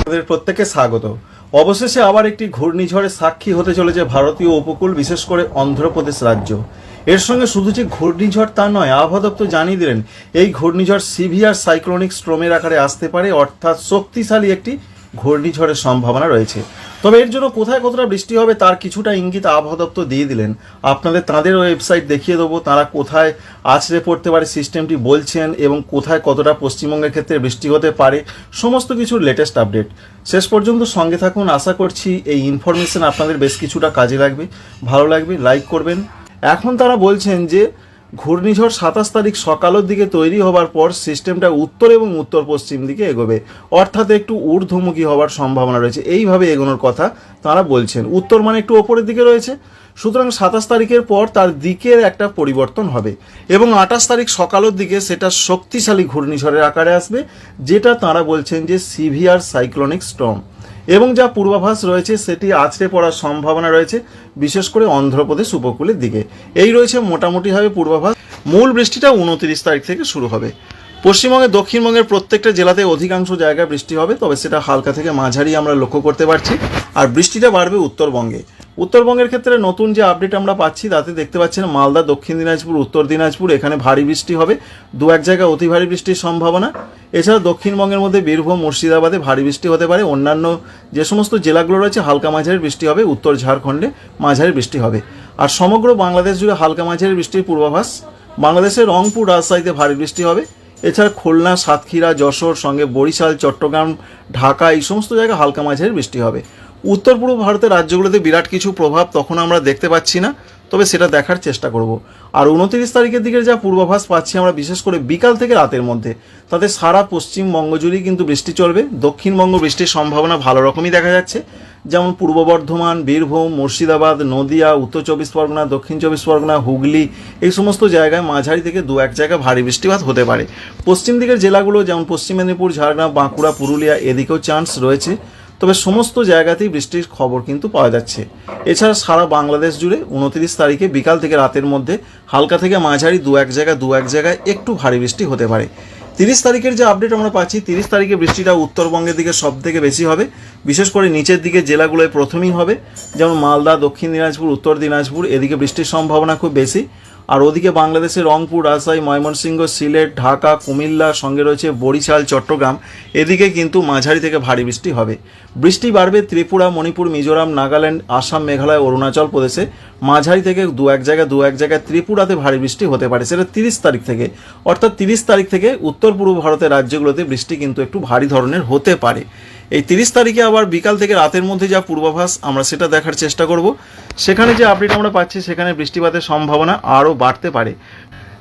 আপনাদের প্রত্যেককে স্বাগত। অবশেষে আবার একটি ঘূর্ণিঝড়ের সাক্ষী হতে চলেছে ভারতীয় উপকূল, বিশেষ করে অন্ধ্রপ্রদেশ রাজ্য। এর সঙ্গে শুধু যে ঘূর্ণিঝড় তা নয়, আবহাওয়া দপ্তর জানিয়ে দিলেন এই ঘূর্ণিঝড় সিভিয়ার সাইক্লোনিক স্ট্রমের আকারে আসতে পারে, অর্থাৎ শক্তিশালী একটি ঘূর্ণিঝড়ের সম্ভাবনা রয়েছে। তবে এর জন্য কোথায় কতটা বৃষ্টি হবে তার কিছুটা ইঙ্গিত আবহাওয়া দপ্তর দিয়ে দিলেন। আপনাদের তাঁদের ওয়েবসাইট দেখিয়ে দেবো, তারা কোথায় আছড়ে পড়তে পারে সিস্টেমটি বলছেন এবং কোথায় কতটা পশ্চিমবঙ্গের ক্ষেত্রে বৃষ্টি হতে পারে, সমস্ত কিছুর লেটেস্ট আপডেট। শেষ পর্যন্ত সঙ্গে থাকুন, আশা করছি এই ইনফরমেশন আপনাদের বেশ কিছুটা কাজে লাগবে, ভালো লাগবে, লাইক করবেন। এখন তারা বলছেন যে ঘূর্ণিঝড় 27 তারিখ সকালের দিকে তৈরি হবার পর সিস্টেমটা উত্তর এবং উত্তর পশ্চিম দিকে এগোবে, অর্থাৎ একটু ঊর্ধ্বমুখী হওয়ার সম্ভাবনা রয়েছে। এইভাবে এগোনোর কথা তারা বলছেন। উত্তর মানে একটু ওপরের দিকে রয়েছে, সুতরাং 27 তারিখের পর তার দিকের একটা পরিবর্তন হবে এবং 28 তারিখ সকালের দিকে সেটা শক্তিশালী ঘূর্ণিঝড়ের আকারে আসবে, যেটা তারা বলছেন যে সিভিয়ার সাইক্লোনিক স্টর্ম। এবং যা পূর্বাভাস রয়েছে সেটি আছড়ে পড়ার সম্ভাবনা রয়েছে, বিশেষ করে অন্ধ্রপ্রদেশ উপকূলের দিকে। এই রয়েছে মোটামুটিভাবে পূর্বাভাস। মূল বৃষ্টিটা 29 তারিখ থেকে শুরু হবে। পশ্চিমবঙ্গের দক্ষিণবঙ্গের প্রত্যেকটা জেলাতে অধিকাংশ জায়গায় বৃষ্টি হবে, তবে সেটা হালকা থেকে মাঝারি আমরা লক্ষ্য করতে পারছি। আর বৃষ্টিটা বাড়বে উত্তরবঙ্গে। উত্তরবঙ্গের ক্ষেত্রে নতুন যে আপডেট আমরা পাচ্ছি তাতে দেখতে পাচ্ছেন মালদা, দক্ষিণ দিনাজপুর, উত্তর দিনাজপুর এখানে ভারী বৃষ্টি হবে, দু এক জায়গায় অতি ভারী বৃষ্টির সম্ভাবনা। এছাড়া দক্ষিণবঙ্গের মধ্যে বীরভূম, মুর্শিদাবাদে ভারী বৃষ্টি হতে পারে। অন্যান্য যে সমস্ত জেলাগুলো রয়েছে হালকা মাঝারি বৃষ্টি হবে। উত্তর ঝাড়খণ্ডে মাঝারি বৃষ্টি হবে। আর সমগ্র বাংলাদেশ জুড়ে হালকা মাঝারি বৃষ্টির পূর্বাভাস। বাংলাদেশের রংপুর, রাজশাহীতে ভারী বৃষ্টি হবে। এছাড়া খুলনা, সাতক্ষীরা, যশোর, সঙ্গে বরিশাল, চট্টগ্রাম, ঢাকা এই সমস্ত জায়গায় হালকা মাঝারি বৃষ্টি হবে। উত্তর পূর্ব ভারতের রাজ্যগুলোতে বিরাট কিছু প্রভাব তখন আমরা দেখতে পাচ্ছি না, তবে সেটা দেখার চেষ্টা করব। আর 29 তারিখের দিকে যা পূর্বাভাস পাচ্ছি আমরা, বিশেষ করে বিকাল থেকে রাতের মধ্যে, তাতে সারা পশ্চিমবঙ্গ জুড়েই কিন্তু বৃষ্টি চলবে। দক্ষিণবঙ্গ বৃষ্টির সম্ভাবনা ভালো রকমই দেখা যাচ্ছে, যেমন পূর্ব বর্ধমান, বীরভূম, মুর্শিদাবাদ, নদিয়া, উত্তর 24 পরগনা, দক্ষিণ 24 পরগনা, হুগলি এই সমস্ত জায়গায় মাঝারি থেকে দু এক জায়গায় ভারী বৃষ্টিপাত হতে পারে। পশ্চিম দিকের জেলাগুলো যেমন পশ্চিম মেদিনীপুর, ঝাড়গ্রাম, বাঁকুড়া, পুরুলিয়া এদিকেও চান্স রয়েছে, তবে সমস্ত জায়গাতেই বৃষ্টির খবর কিন্তু পাওয়া যাচ্ছে। এছাড়া সারা বাংলাদেশ জুড়ে 29 তারিখে বিকাল থেকে রাতের মধ্যে হালকা থেকে মাঝারি দু এক জায়গায় একটু ভারী বৃষ্টি হতে পারে। 30 তারিখের যে আপডেট আমরা পাচ্ছি, 30 তারিখে বৃষ্টিটা উত্তরবঙ্গের দিকে সব থেকে বেশি হবে, বিশেষ করে নিচের দিকে জেলাগুলোয় প্রথমেই হবে, যেমন মালদা, দক্ষিণ দিনাজপুর, উত্তর দিনাজপুর এদিকে বৃষ্টির সম্ভাবনা খুব বেশি। আর ওদিকে বাংলাদেশের রংপুর, রাজশাহী, ময়মনসিংহ, সিলেট, ঢাকা, কুমিল্লা, সঙ্গে রয়েছে বরিশাল, চট্টগ্রাম এদিকে কিন্তু মাঝারি থেকে ভারী বৃষ্টি হবে। বৃষ্টি বাড়বে ত্রিপুরা, মণিপুর, মিজোরাম, নাগাল্যান্ড, আসাম, মেঘালয়, অরুণাচল প্রদেশে মাঝারি থেকে দু এক জায়গায় ত্রিপুরাতে ভারী বৃষ্টি হতে পারে, সেটা 30 তারিখ থেকে। অর্থাৎ 30 তারিখ থেকে উত্তর পূর্ব ভারতের রাজ্যগুলোতে বৃষ্টি কিন্তু একটু ভারী ধরনের হতে পারে। এই 30 তারিখে আবার বিকাল থেকে রাতের মধ্যে যা পূর্বাভাস আমরা সেটা দেখার চেষ্টা করব। সেখানে যে আপডেট আমরা পাচ্ছি সেখানে বৃষ্টিপাতের সম্ভাবনা আরও বাড়তে পারে।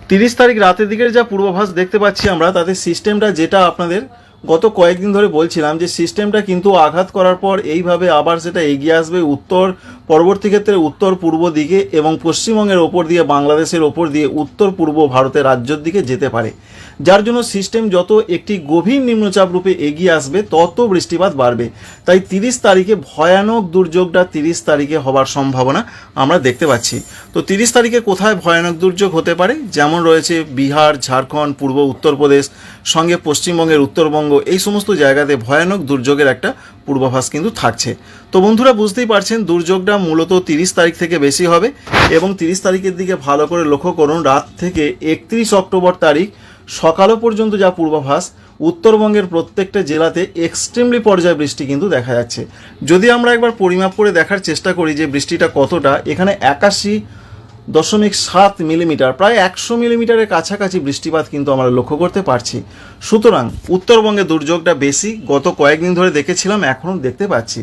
30 তারিখ রাতের দিকের যা পূর্বাভাস দেখতে পাচ্ছি আমরা, তাতে সিস্টেমটা যেটা আপনাদের গত কয়েকদিন ধরে বলছিলাম যে সিস্টেমটা কিন্তু আঘাত করার পর এইভাবে আবার সেটা এগিয়ে আসবে উত্তর, পরবর্তী ক্ষেত্রে উত্তর পূর্ব দিকে এবং পশ্চিমবঙ্গের ওপর দিয়ে, বাংলাদেশের ওপর দিয়ে উত্তর পূর্ব ভারতের রাজ্যের দিকে যেতে পারে। যার জন্য সিস্টেম যত একটি গভীর নিম্নচাপ রূপে এগিয়ে আসবে তত বৃষ্টিপাত বাড়বে। তাই 30 তারিখে ভয়ানক দুর্যোগটা 30 তারিখে হবার সম্ভাবনা আমরা দেখতে পাচ্ছি। তো 30 তারিখে কোথায় ভয়ানক দুর্যোগ হতে পারে, যেমন রয়েছে বিহার, ঝাড়খণ্ড, পূর্ব উত্তরপ্রদেশ, সঙ্গে পশ্চিমবঙ্গের উত্তরবঙ্গ এই সমস্ত জায়গাতে ভয়ানক দুর্যোগের একটা পূর্বাভাস কিন্তু থাকছে। তো বন্ধুরা বুঝতেই পারছেন দুর্যোগটা মূলত 30 তারিখ থেকে বেশি হবে এবং 30 তারিখের দিকে ভালো করে লক্ষ্য করুন। রাত থেকে 31 অক্টোবর তারিখ সকালও পর্যন্ত যা পূর্বাভাস, উত্তরবঙ্গের প্রত্যেকটা জেলাতে এক্সট্রিমলি পর্যায় বৃষ্টি কিন্তু দেখা যাচ্ছে। যদি আমরা একবার পরিমাপ করে দেখার চেষ্টা করি যে বৃষ্টিটা কতটা, এখানে 81.7 মিলিমিটার, প্রায় 100 মিলিমিটারের কাছাকাছি বৃষ্টিপাত কিন্তু আমরা লক্ষ্য করতে পারছি। সুতরাং উত্তরবঙ্গে দুর্যোগটা বেশি, গত কয়েকদিন ধরে দেখেছিলাম, এখনও দেখতে পাচ্ছি।